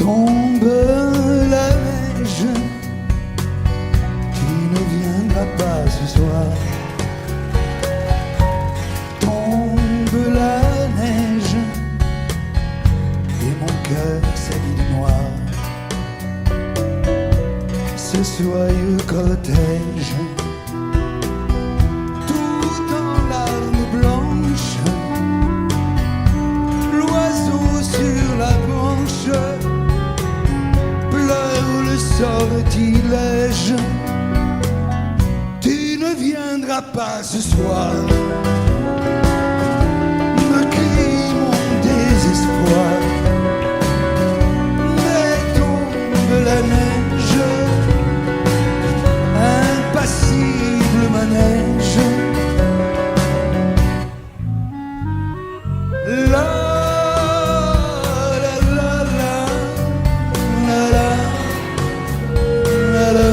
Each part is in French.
tombe la neige, tu ne viendras pas ce soir. Tombe la neige et mon cœur s'habille de noir. Ce soyeux cortège, tout en larmes blanches, l'oiseau sur la branche pleure le sortilège. Tu ne viendras pas ce soir, me crie mon désespoir. Mais tombe la neige, impassible manège. La la la la la la la la.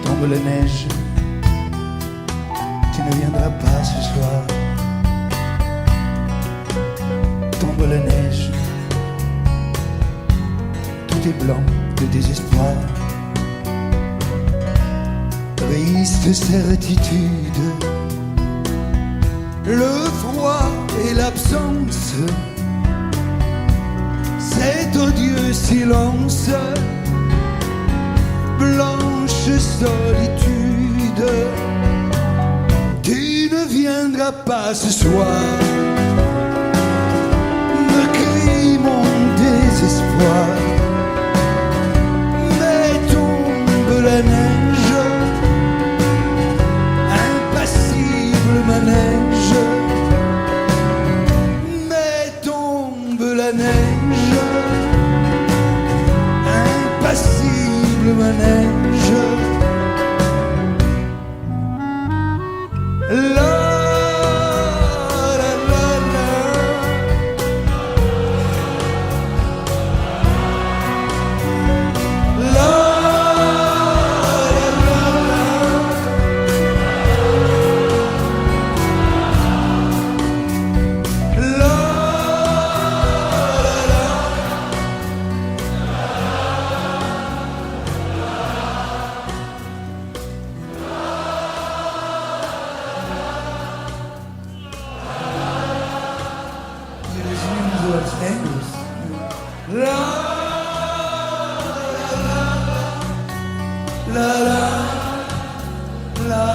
Tombe la neige, tu ne viendras pas ce soir. Tombe la neige, tout est blanc de désespoir. Triste certitude, le froid et l'absence, cet odieux silence, blanche solitude. Tu ne viendras pas ce soir, me crie mon désespoir. Mais tombe la neige, impassible manège. Mais tombe la neige, impassible manège. La la la la. La la la la. La la la la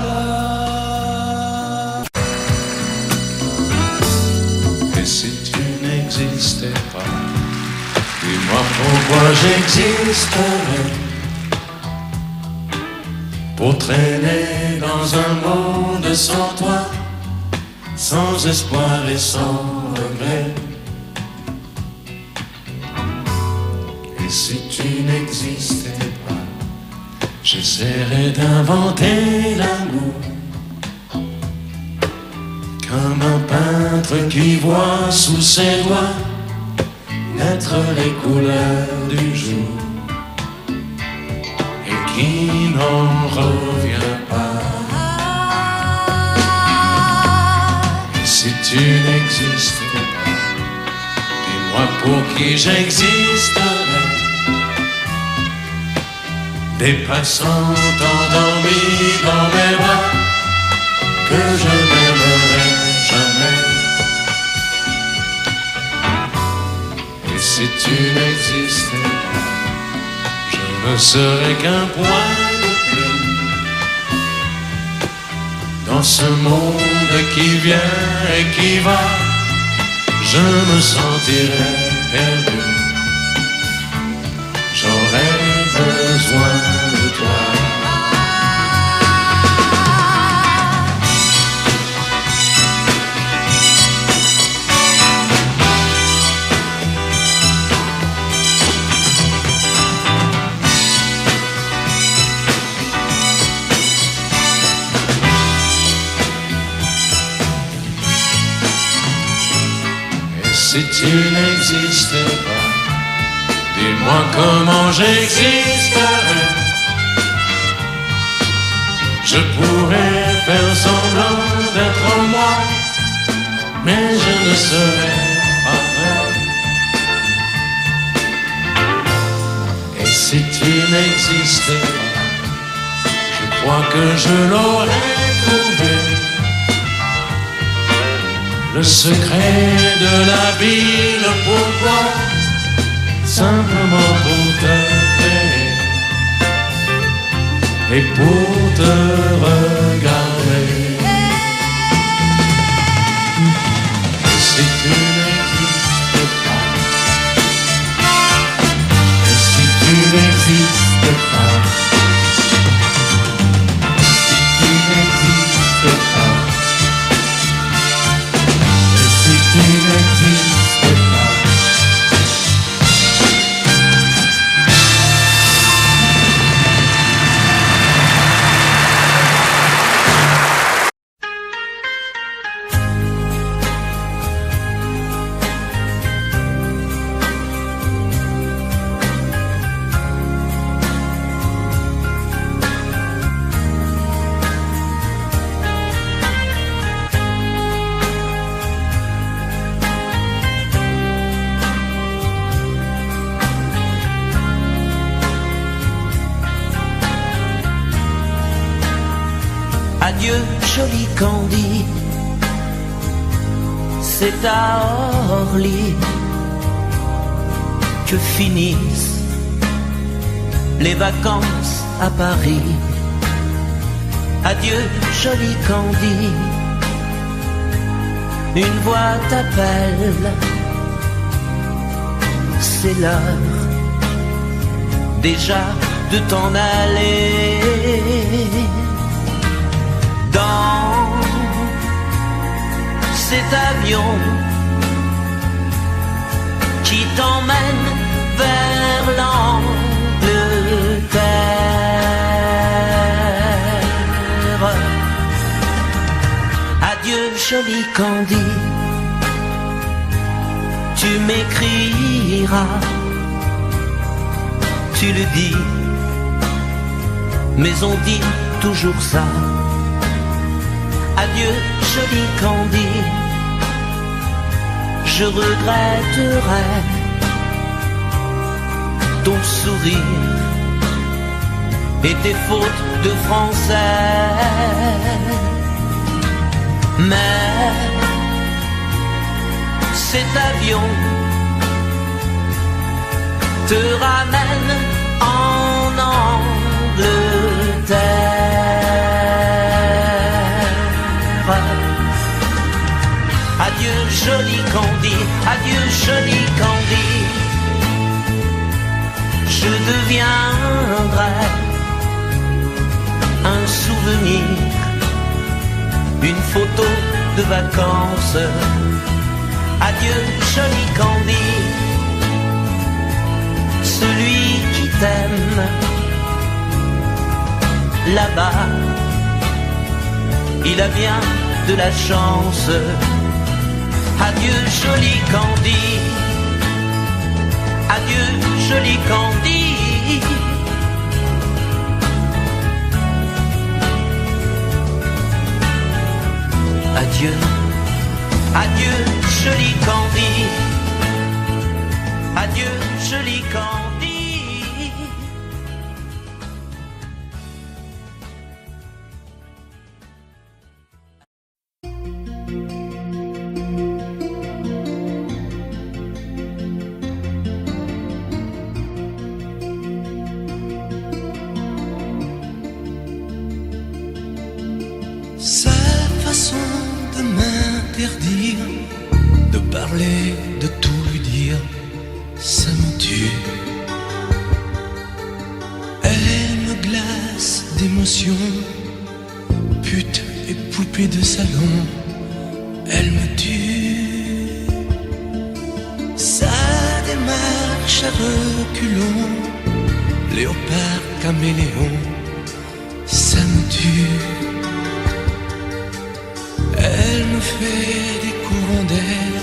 la. Et si tu n'existais pas, dis-moi pourquoi j'existerais. Pour traîner dans un monde sans toi, sans espoir et sans regret. Et si tu n'existais pas, j'essaierais d'inventer l'amour, comme un peintre qui voit sous ses doigts naître les couleurs du jour et qui n'en revient pas. Et si tu n'existais pas, dis-moi pour qui j'existerais. Des passants endormis dans mes bras que je n'aimerai jamais. Et si tu n'existais pas, je ne serais qu'un point de plus dans ce monde qui vient et qui va. Je me sentirais perdu, j'aurais besoin de toi. Si tu n'existais pas, dis-moi comment j'existerais. Je pourrais faire semblant d'être moi, mais je ne serais pas vrai. Et si tu n'existais pas, je crois que je l'aurais trouvé. Le secret de la vie, le pourquoi, simplement pour te créer et pour te regarder. Et si tu n'existes pas, et si tu n'existes pas, si tu n'existes pas, et si tu n'existes pas. Adieu, joli Candy, c'est à Orly que finissent les vacances à Paris. Adieu, joli Candy, une voix t'appelle, c'est l'heure déjà de t'en aller. Dans cet avion qui t'emmène vers l'Angleterre. Adieu, joli Candy, tu m'écriras, tu le dis, mais on dit toujours ça. Adieu, joli Candy, je regretterai ton sourire et tes fautes de français. Mais cet avion te ramène en Angleterre. Adieu, joli Candy, adieu, joli Candy, je deviendrai un souvenir, une photo de vacances. Adieu, joli Candy, celui qui t'aime là-bas, il a bien de la chance. Adieu, joli Candy, adieu, joli Candy. Adieu, adieu, joli Candy, adieu, joli Candy. Sa façon de m'interdire de parler, de tout lui dire, ça me tue. Elle me glace d'émotion, pute et poupée de salon, elle me tue. Sa démarche à reculons, léopard caméléon, ça me tue. Elle me fait des courants d'air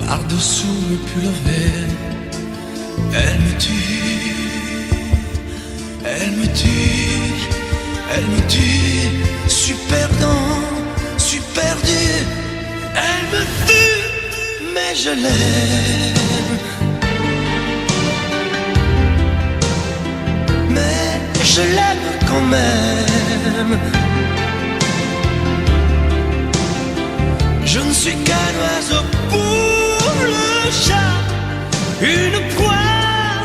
par-dessous le pull vert. Elle me tue, elle me tue, Elle me tue, suis perdant, suis perdu. Elle me tue, mais je l'aime. Mais je l'aime quand même. Je ne suis qu'un oiseau pour le chat, une proie,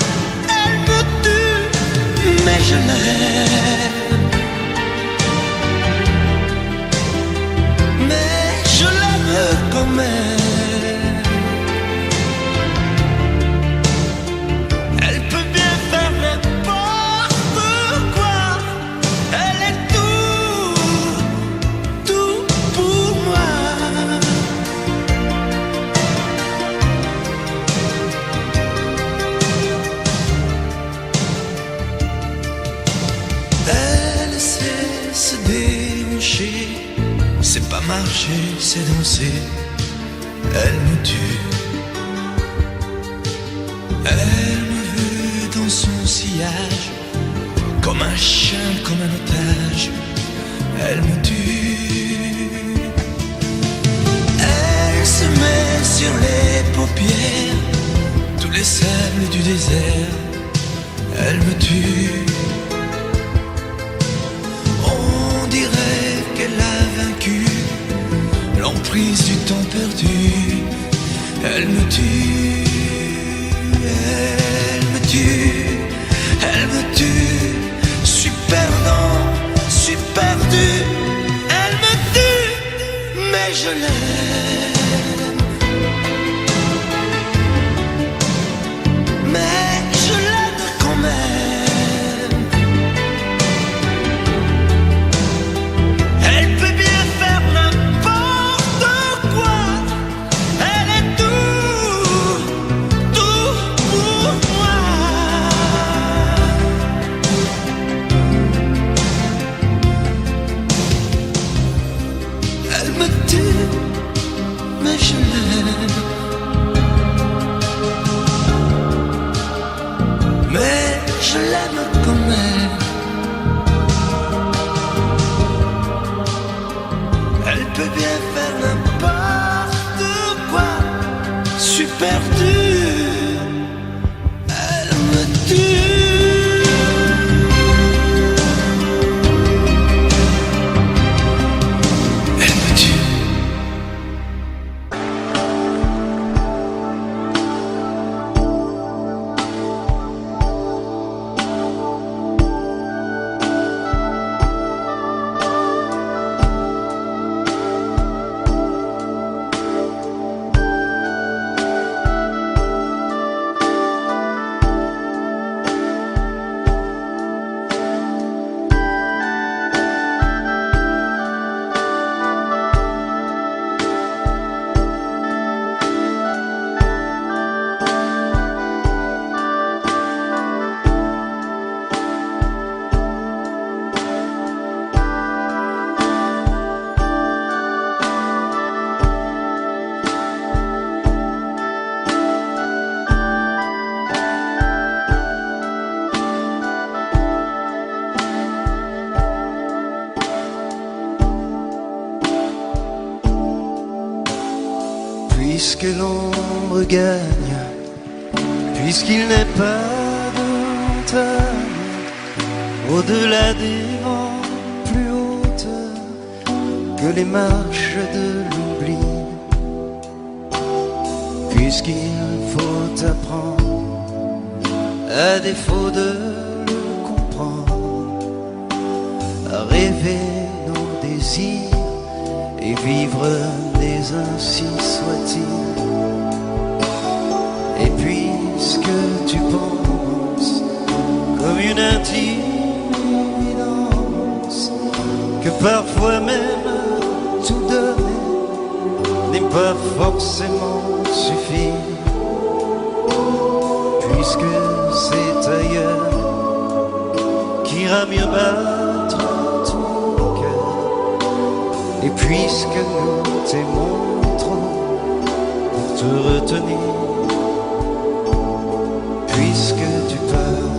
elle me tue, mais je l'aime. Mais je l'aime quand même. Elle peut bien faire n'importe quoi, elle est tout pour moi. Elle sait se déhancher, c'est pas marcher, c'est danser. Elle me tue. Elle me veut dans son sillage, comme un chien, comme un otage. Elle me tue. Elle se met sur les paupières tous les sables du désert. Elle me tue. On dirait qu'elle a vaincu l'emprise du temps perdu. Elle me tue, elle me tue, elle me tue. Suis perdant, suis perdu. Elle me tue, mais je l'aime. Mais je l'aime quand même. Elle peut bien faire n'importe quoi. Elle est tout pour moi. Elle me tue, mais je l'aime. Mais je l'aime quand même. Elle peut bien faire n'importe quoi. Suis perdu. Elle me tue. Elle me tue. Puisque l'ombre gagne, puisqu'il n'est pas de montagne au-delà des vents plus hautes que les marches de l'oubli, puisqu'il faut apprendre, à défaut de le comprendre, à rêver nos désirs et vivre des ainsi soit-il. Et puisque tu penses comme une intime évidence que parfois même tout donner n'est pas forcément suffire, puisque c'est ailleurs qu'ira mieux battre ton cœur, et puisque nous t'aimons trop pour te retenir, puisque tu pars,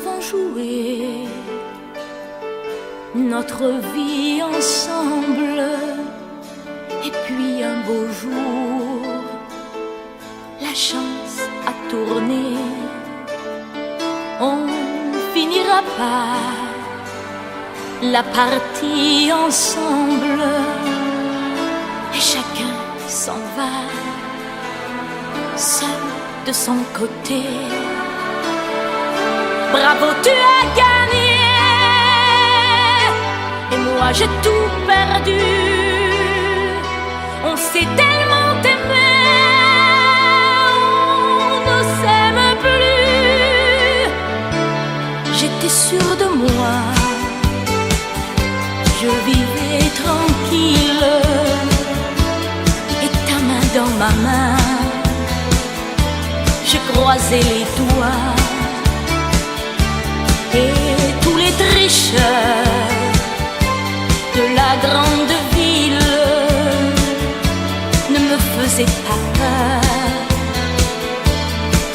avons joué notre vie ensemble. Et puis un beau jour, la chance a tourné. On finira par la partie ensemble. Et chacun s'en va, seul de son côté. Bravo, tu as gagné. Et moi j'ai tout perdu. On s'est tellement aimé, on ne s'aime plus. J'étais sûre de moi, je vivais tranquille. Et ta main dans ma main, je croisais les doigts. Et tous les tricheurs de la grande ville ne me faisaient pas peur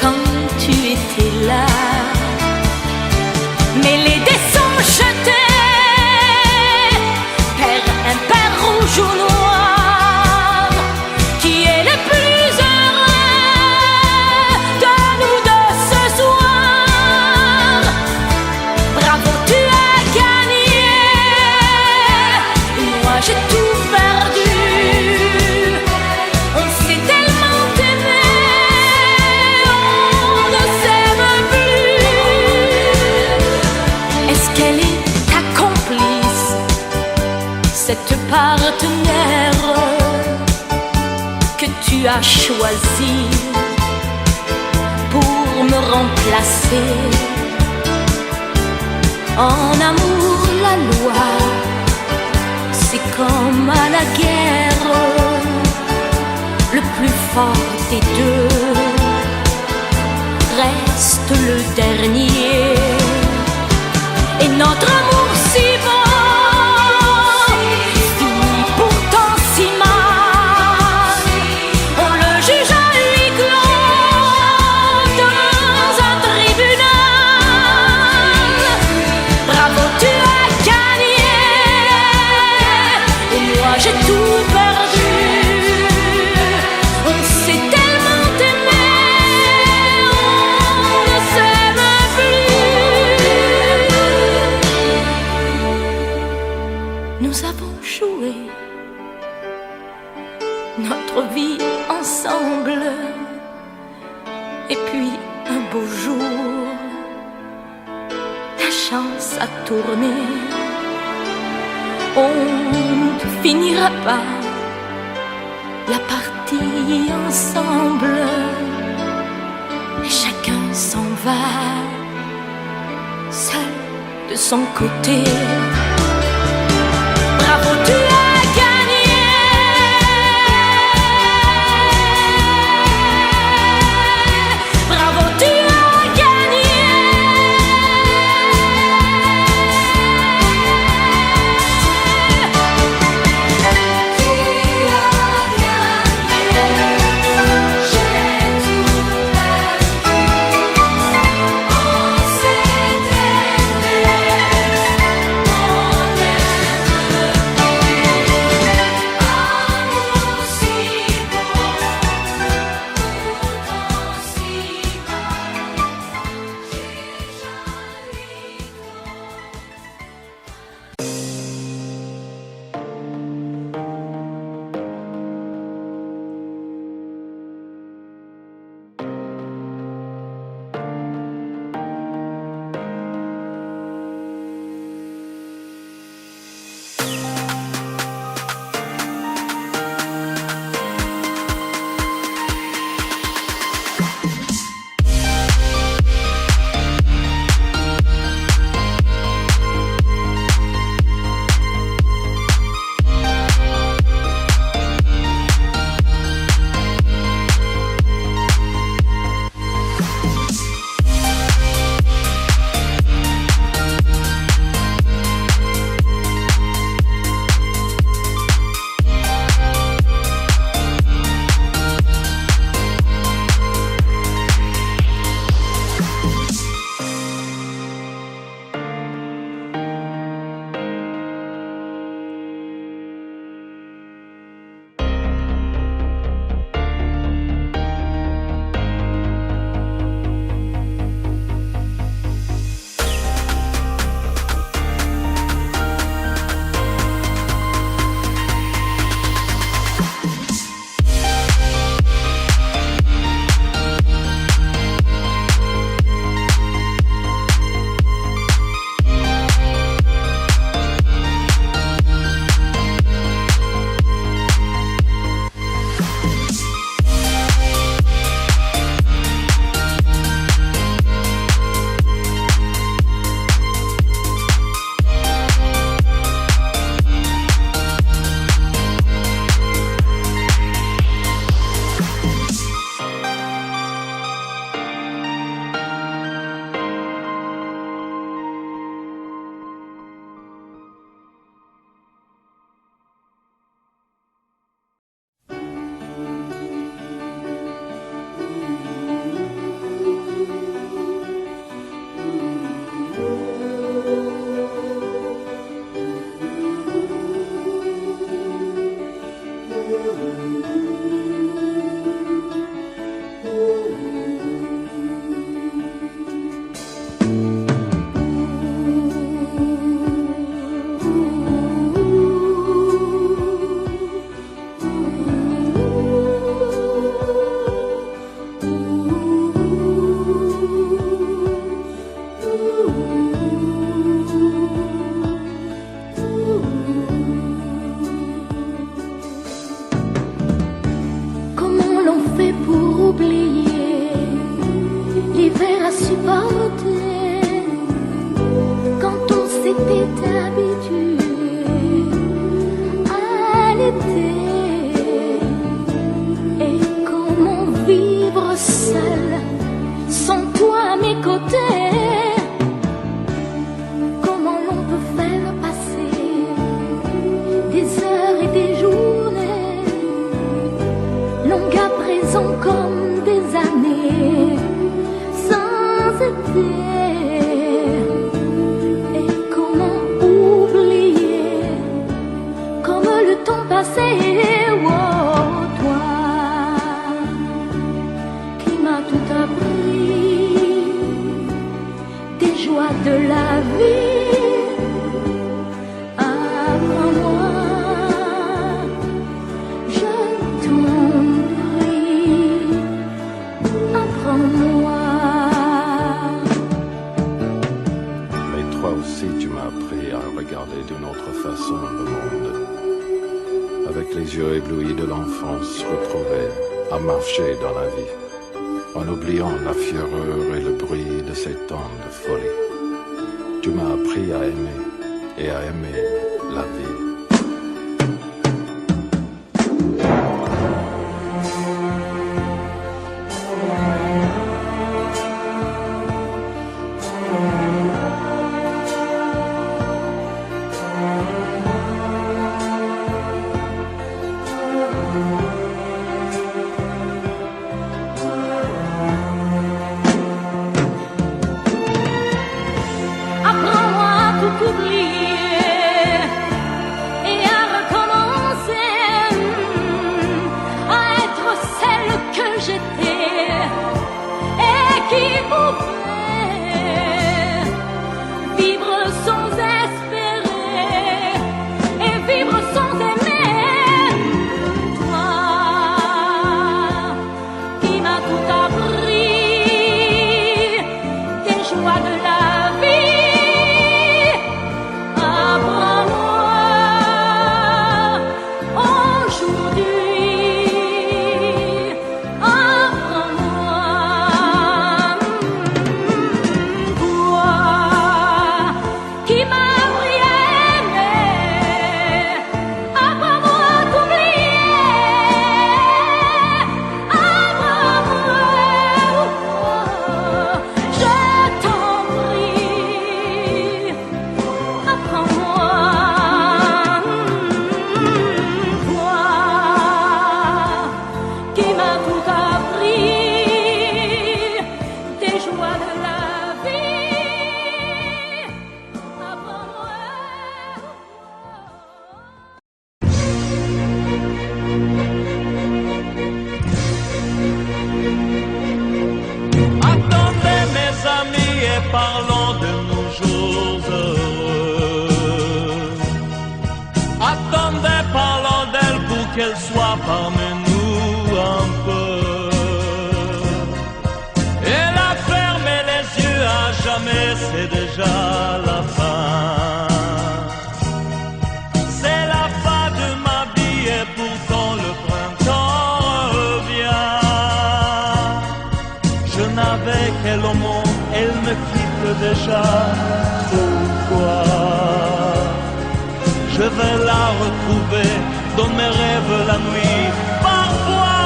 quand tu étais là. Mais les dés sont jetés, père impair, rouge ou noir. Qui est le plus heureux de nous deux ce soir? Bravo, tu as gagné. Et moi j'ai tout perdu. On s'est tellement aimé, on ne s'aime plus. Est-ce qu'elle est ta complice, cette partenaire que tu as choisi pour me remplacer? En amour, la loi, c'est comme à la guerre. Le plus fort des deux reste le dernier. Et notre amour si beau finit pourtant si mal. On le juge à huis clos dans un tribunal. Bravo, tu as gagné. Et moi j'ai tout perdu. On s'est tellement aimé, on ne s'aime plus. Nous avons joué notre vie ensemble. Et puis un beau jour, la chance a tourné. On ne finira pas la partie ensemble. Et chacun s'en va, seul de son côté. Bravo, tu as gagné. Bravo, tu as gagné. et comment oublier comme le temps passé. Oh, toi qui m'as tout appris des joies de la vie, apprends-moi, je t'en prie, apprends-moi. Mais toi aussi tu m'as appris à regarder d'une autre façon le monde, avec les yeux éblouis de l'enfance retrouvée, à marcher dans la vie, en oubliant la fureur et le bruit de ces temps de folie. Tu m'as appris à aimer et à aimer la vie. Apprends-moi à tout oublier et à recommencer, à être celle que j'étais et qui pouvait vivre sans espérer et vivre sans aimer. Toi qui m'as tout appris des joies de la vie, apprends-moi aujourd'hui, apprends-moi, toi qui m'as appris à aimer, apprends-moi à t'oublier, apprends-moi, je t'en prie, apprends-moi, toi qui m'as tout appris des joies de la vie, apprends-moi. Attendez mes amis et parlons de nos jours heureux. Attendez, parlons d'elle pour qu'elle soit parmi nous un peu. Elle a fermé les yeux à jamais, c'est déjà la fin. C'est la fin de ma vie et pourtant le printemps revient. Je n'avais qu'elle au monde, elle me quitte déjà. Pourquoi? Je vais la retrouver dans mes rêves la nuit. Parfois,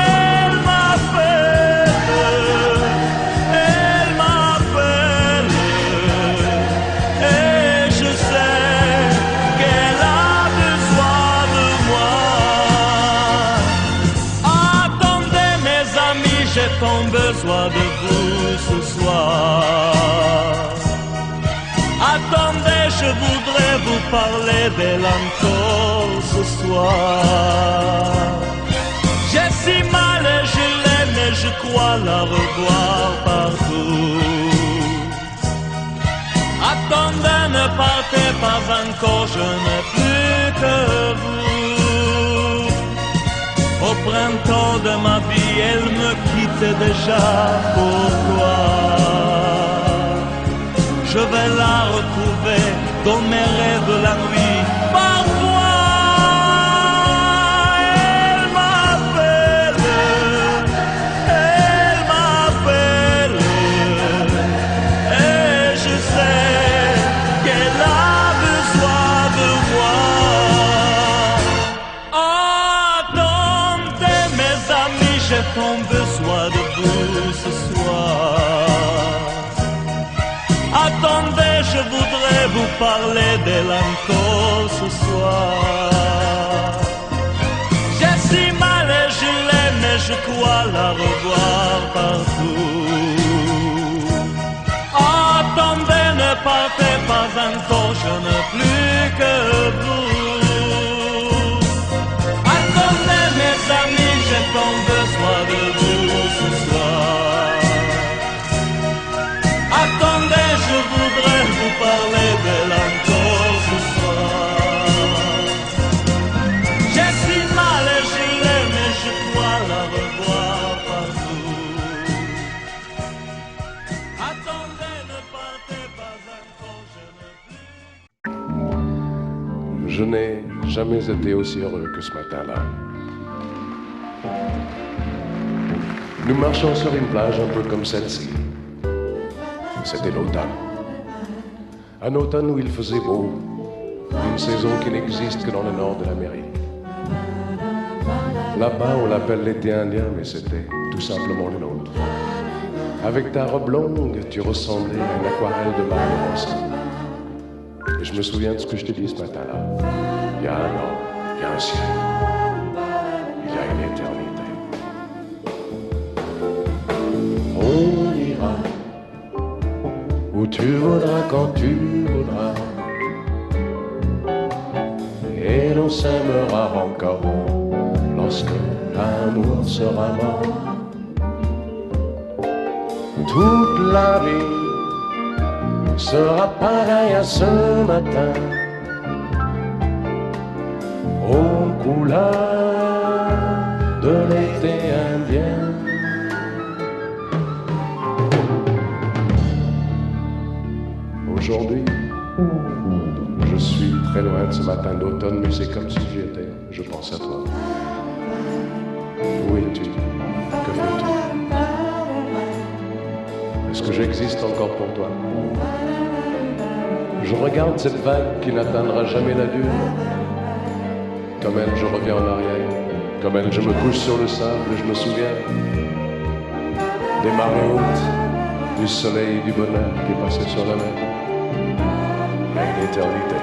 elle m'appelle, et je sais qu'elle a besoin de moi. Attendez mes amis, j'ai tant besoin de vous ce soir. Attendez, je voudrais vous parler d'elle encore ce soir. J'ai si mal et je l'aime et je crois la revoir partout. Attendez, ne partez pas encore, je n'ai plus que vous. Au printemps de ma vie, elle me quitte déjà. Pourquoi? Je vais la retrouver dans mes rêves la nuit. Parfois, elle m'appelle, et je sais qu'elle a besoin de moi. Attendez mes amis, j'ai tant besoin de vous ce soir. Attendez, je voudrais vous parler d'elle encore ce soir. J'ai si mal et je l'aime et je crois la revoir partout. Attendez, ne partez pas encore, je n'ai plus que vous. Attendez mes amis, j'ai tant besoin de vous ce soir. Attendez, je voudrais vous parler d'elle encore ce soir. J'ai si mal et je l'aime, mais je crois la revoir partout. Attendez, ne partez pas encore, je n'ai plus. Je n'ai jamais été aussi heureux que ce matin-là. Nous marchions sur une plage un peu comme celle-ci. C'était l'automne. Un automne où il faisait beau, une saison qui n'existe que dans le nord de l'Amérique. Là-bas, on l'appelle l'été indien, mais c'était tout simplement le nôtre. Avec ta robe longue, tu ressemblais à une aquarelle de Mario Rossi. Et je me souviens de ce que je t'ai dit ce matin-là. Il y a un an, il y a un siècle, il y a une éternité. On ira où tu voudras, quand tu voudras, et l'on s'aimera encore lorsque l'amour sera mort. Toute la vie sera pareille à ce matin, aux couleurs de l'été indien. Aujourd'hui, je suis très loin de ce matin d'automne, mais c'est comme si j'y étais. Je pense à toi. Où es-tu? Que fais-tu? Est-ce que j'existe encore pour toi? Je regarde cette vague qui n'atteindra jamais la dune. Comme elle, je reviens en arrière. Comme elle, je me couche sur le sable et je me souviens des marées hautes, du soleil et du bonheur qui passaient sur la mer. Il y a une éternité.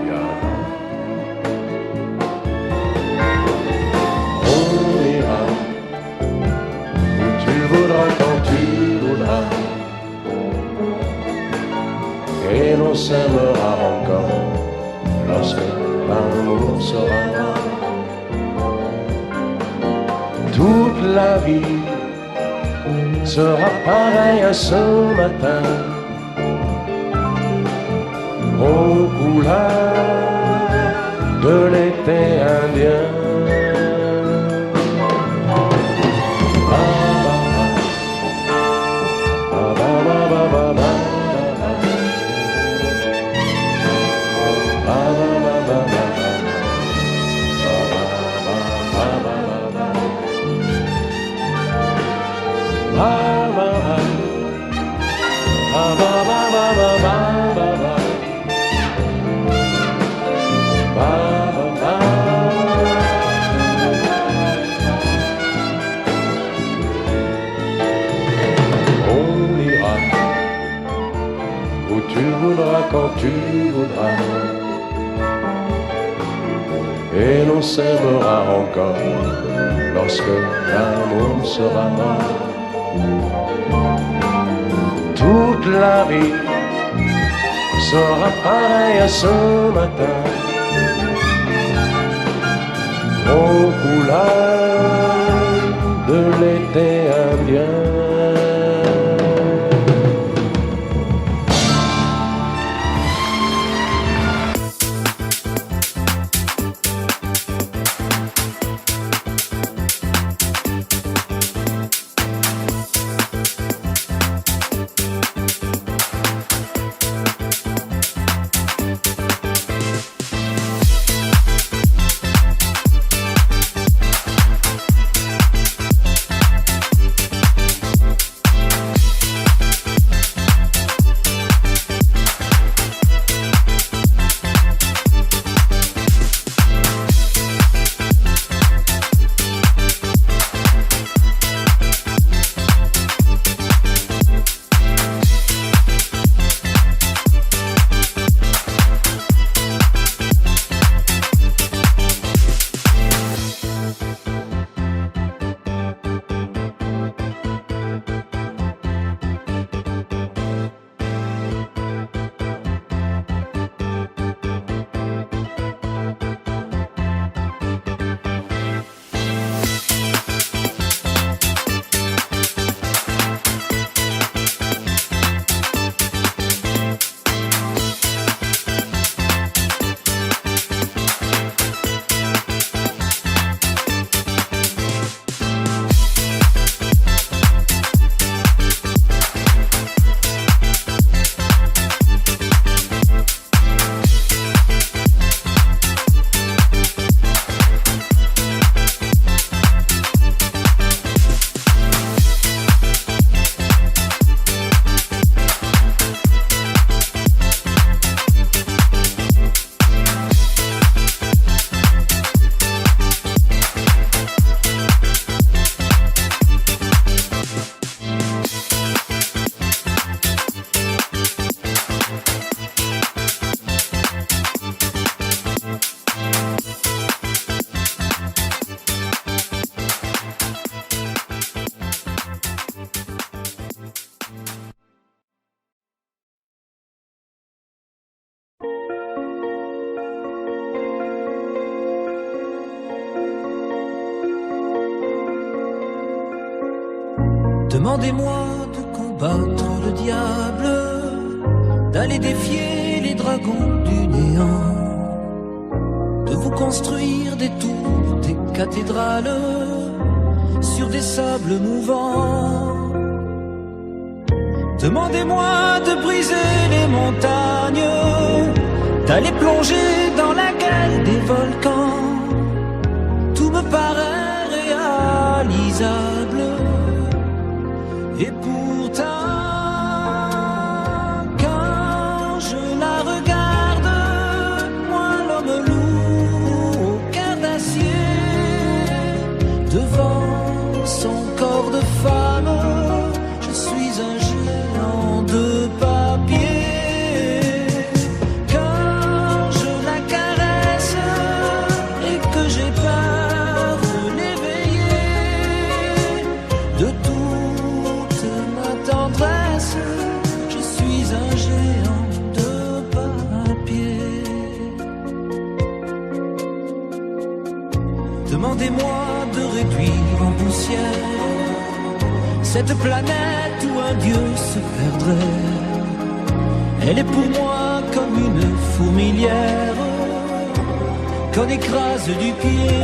Il y a un an. On ira où tu voudras, quand tu voudras, et l'on s'aimera encore lorsque l'amour sera mort. Toute la vie sera pareille à ce matin, aux couleurs de l'été indien. Quand tu voudras, et l'on s'aimera encore lorsque l'amour sera mort. Toute la vie sera pareille à ce matin, aux couleurs de l'été indien. Demandez-moi de combattre le diable, d'aller défier les dragons du néant, de vous construire des tours, des cathédrales sur des sables mouvants. Demandez-moi de briser les montagnes, d'aller plonger dans la gueule des volcans. Tout me paraît réalisable. Et pourtant, quand je la regarde, moi l'homme lourd au cœur d'acier, devant son corps de femme, je suis un géant de papier. Quand je la caresse et que j'ai peur de l'éveiller, de toute ma tendresse, je suis un géant de papier. Demandez-moi de réduire en poussière cette planète où un dieu se perdrait. Elle est pour moi comme une fourmilière qu'on écrase du pied.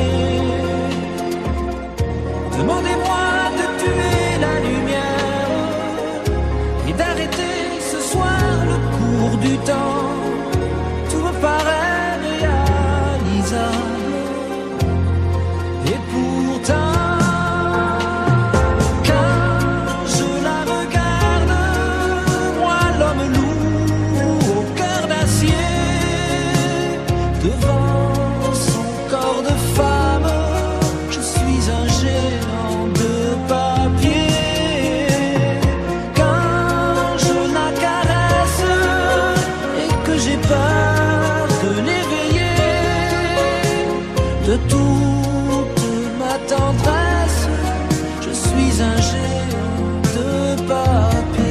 Demandez-moi de tuer la lumière et d'arrêter ce soir le cours du temps. Tout me paraît réalisable. Et pourtant, de toute ma tendresse, je suis un géant de papier.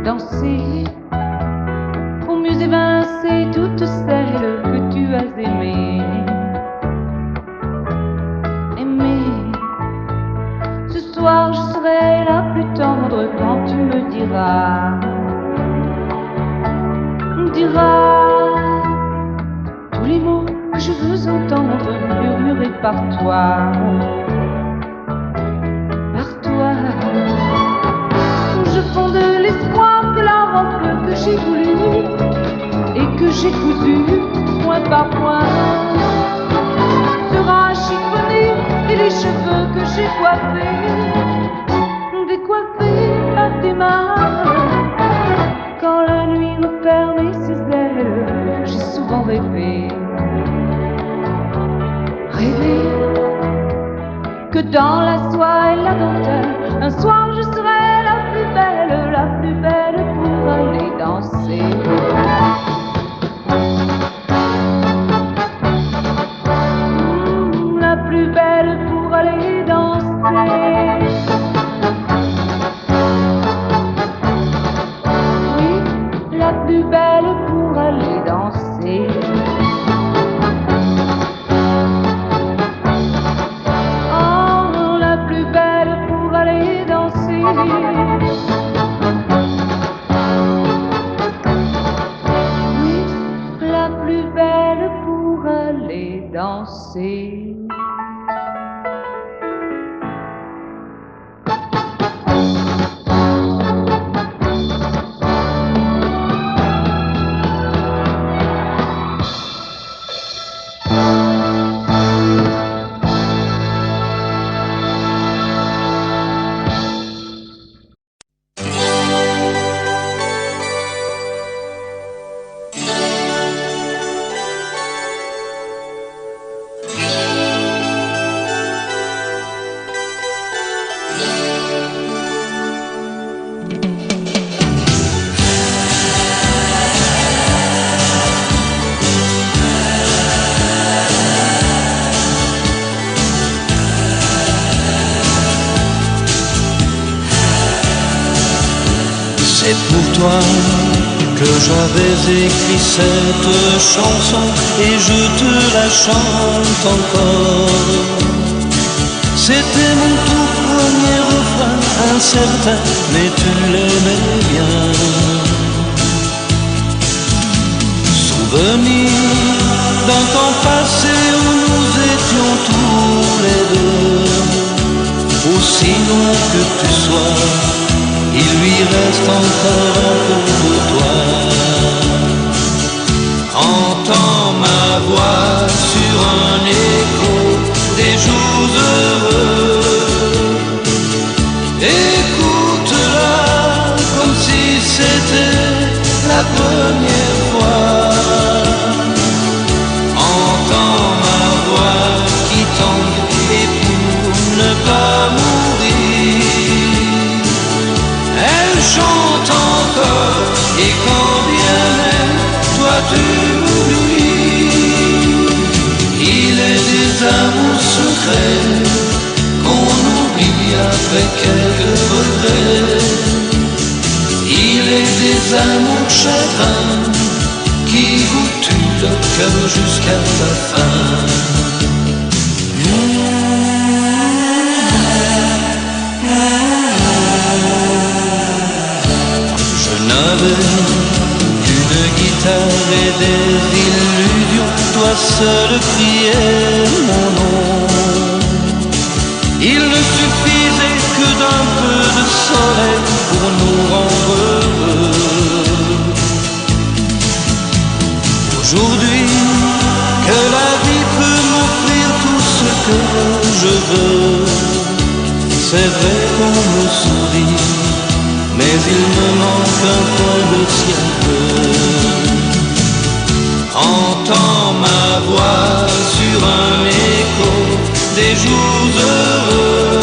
Danser pour mieux évincer toutes celles que tu as aimées. Aimer, ce soir je serai la plus tendre quand tu me diras tous les mots que je veux entendre murmurés par toi. Je fonde l'espoir que la robe que j'ai voulue et que j'ai cousue point par point sera chiffonnée, et les cheveux que j'ai coiffés décoiffés par tes mains. Quand la nuit me ferme ses ailes, j'ai souvent rêvé que dans la soie et la dentelle, un soir je serai la plus belle pour aller danser. La plus belle pour aller danser. Oui, la plus belle pour aller danser. Oh, la plus belle pour aller danser. danser. C'est pour toi que j'avais écrit cette chanson et je te la chante encore. C'était mon tout premier refrain, incertain, mais tu l'aimais bien. Souvenir d'un temps passé où nous étions tous les deux, aussi loin que tu sois. Il lui reste encore un peu de toi. Entends ma voix sur un écho des jours heureux. Écoute-la comme si c'était la première fois. Entends ma voix qui tangue et pour ne pas mourir, elle chante encore, et quand bien même toi tu m'oublies, il est des amours secrets qu'on oublie après quelques regrets. Il est des amours chagrins qui vous tuent le cœur jusqu'à la fin. Une guitare et des illusions, toi seul criais mon nom. Il ne suffisait que d'un peu de soleil pour nous rendre heureux. Aujourd'hui, que la vie peut m'offrir tout ce que je veux, c'est vrai qu'on me sourit, mais il me manque un coin de ciel bleu. Entends ma voix sur un écho des jours heureux.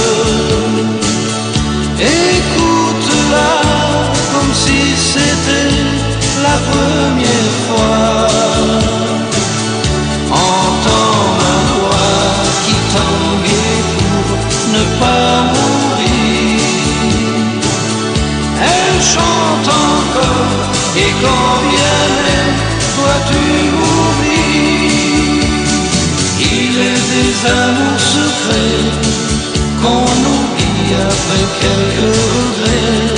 Écoute-la comme si c'était la première fois. Entends ma voix qui tangue pour ne pas mourir. Elle chante encore, et quand bien même toi tu m'oublies, il est des amours secrets qu'on oublie après quelques regrets.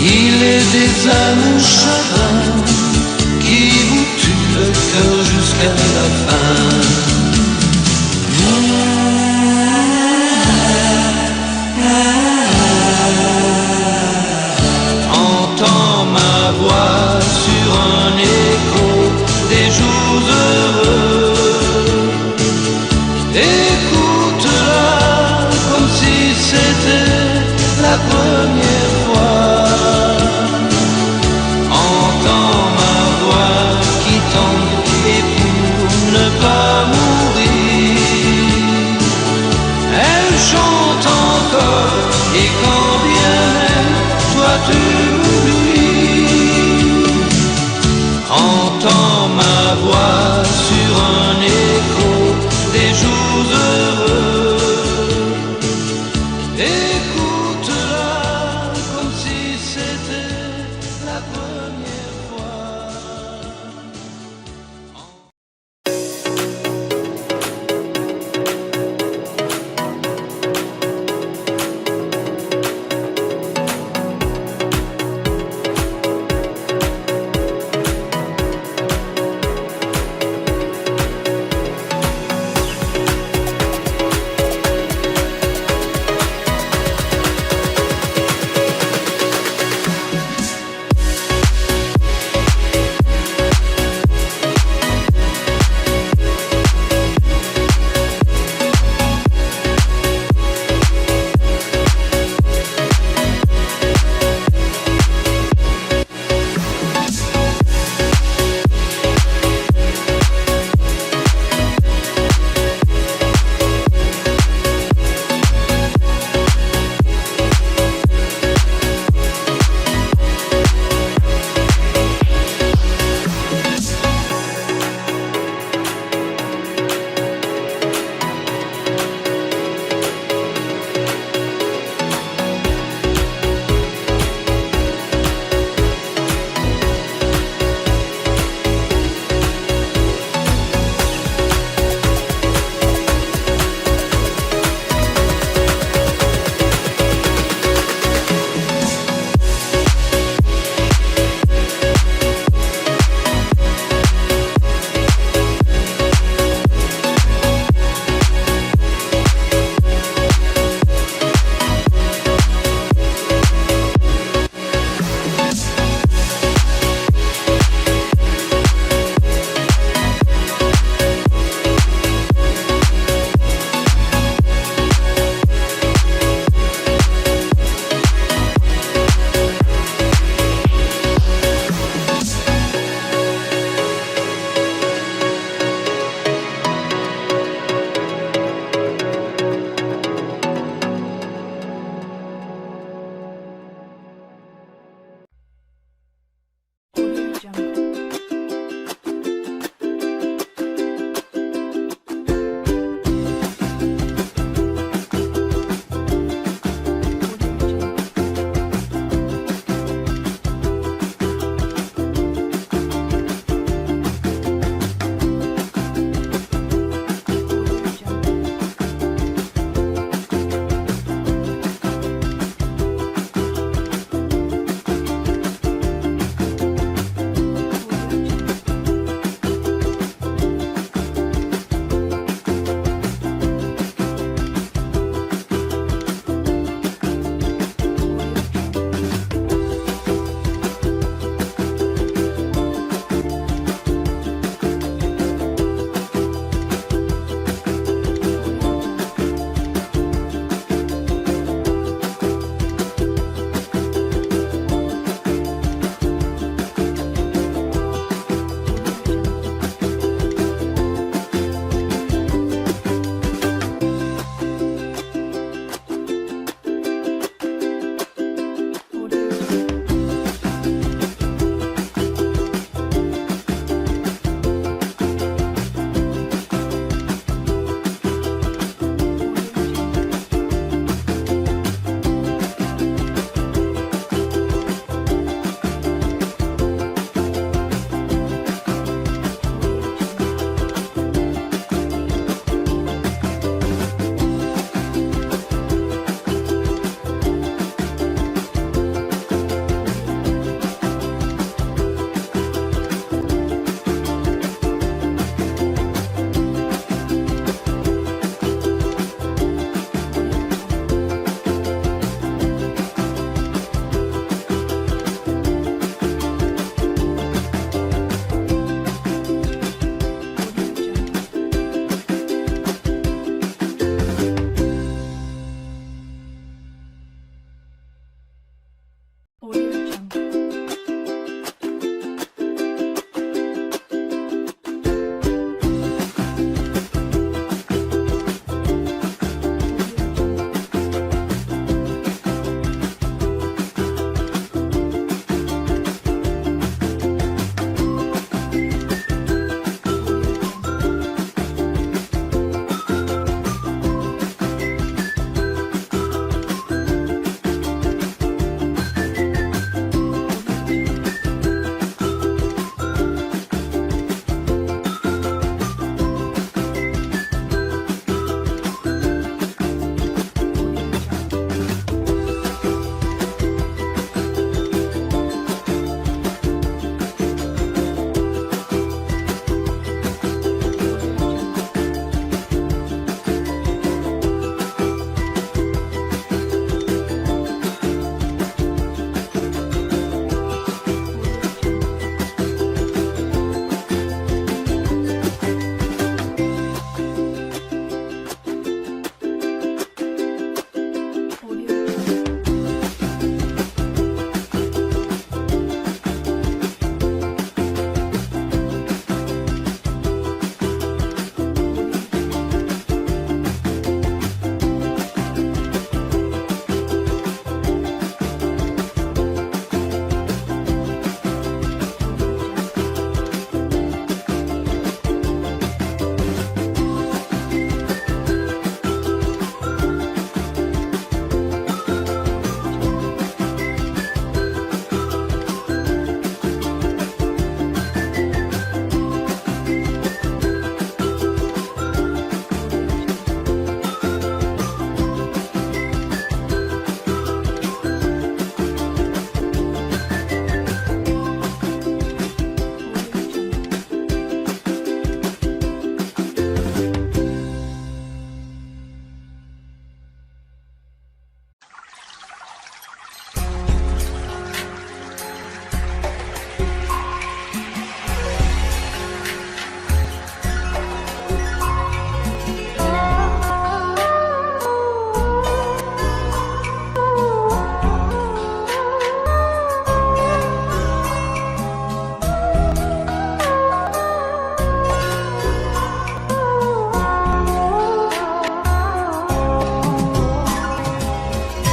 Il est des amours chagrins qui vous tuent le cœur jusqu'à la fin. Entends ma voix sur un écho des jours heureux.